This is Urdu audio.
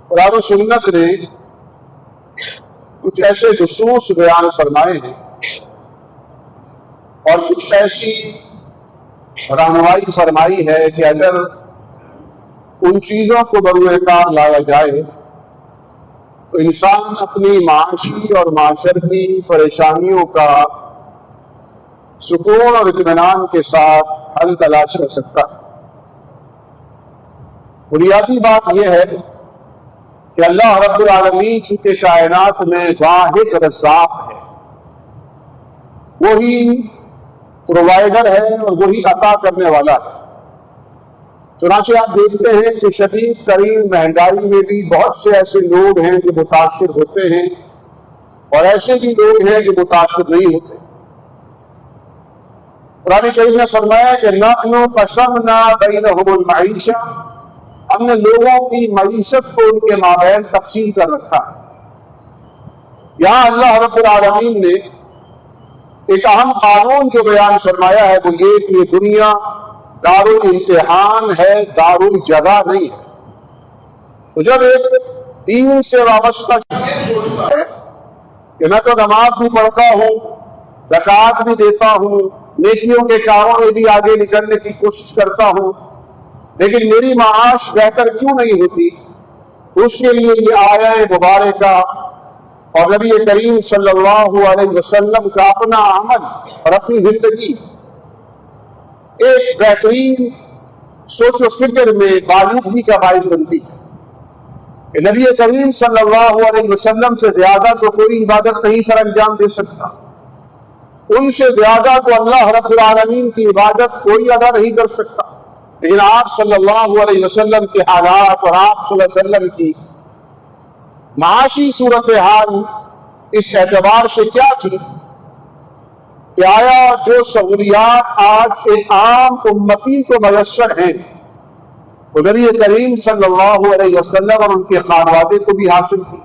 قرآن و سنت نے کچھ ایسے نصوص بیان فرمائے ہیں اور کچھ ایسی رہنمائی فرمائی ہے کہ اگر ان چیزوں کو بروئے کار لایا جائے تو انسان اپنی معاشی اور معاشرتی پریشانیوں کا سکون اور اطمینان کے ساتھ حل تلاش کر سکتا ہے۔ بنیادی بات یہ ہے کہ اللہ رب العالمین چونکہ کائنات میں واحد رزاق ہے، وہی پرووائڈر ہے اور وہی عطا کرنے والا ہے۔ چنانچہ آپ دیکھتے ہیں کہ شدید ترین مہنگائی میں بھی بہت سے ایسے لوگ ہیں جو متاثر ہوتے ہیں اور ایسے بھی لوگ ہیں جو متاثر نہیں ہوتے۔ قرآن کریم نے فرمایا کہ نحن قسمنا بینہم المعیشہ، ہم نے لوگوں کی معیشت کو ان کے مابین تقسیم کر رکھا ہے۔ یہاں اللہ رب العالمین نے ایک اہم قانون جو بیان فرمایا ہے وہ یہ کہ یہ دنیا دار الامتحان ہے، دار الجزا نہیں ہے۔ تو جب ایک دین سے وابستہ یہ سوچتا ہے کہ میں تو نماز بھی پڑھتا ہوں، زکوٰۃ بھی دیتا ہوں، نیکیوں کے کاموں میں بھی آگے نکلنے کی کوشش کرتا ہوں، لیکن میری معاش بہتر کیوں نہیں ہوتی، اس کے لیے یہ آیہ مبارکہ اور نبی کریم صلی اللہ علیہ وسلم کا اپنا عمل اور اپنی زندگی ایک بہترین سوچ و فکر میں بالغی کا باعث بنتی ہے کہ نبی کریم صلی اللہ علیہ وسلم سے زیادہ تو کوئی عبادت نہیں سر انجام دے سکتا، ان سے زیادہ تو اللہ رب العالمین کی عبادت کوئی ادا نہیں کر سکتا، لیکن آپ صلی اللہ علیہ وسلم کے حالات اور آپ صلی اللہ علیہ وسلم کی معاشی صورتحال اس اعتبار سے کیا تھی کہ آیا جو سہولیات آج ایک عام امتی کو میسر ہیں وہ نبی کریم صلی اللہ علیہ وسلم اور ان کے خانوادے کو بھی حاصل تھی۔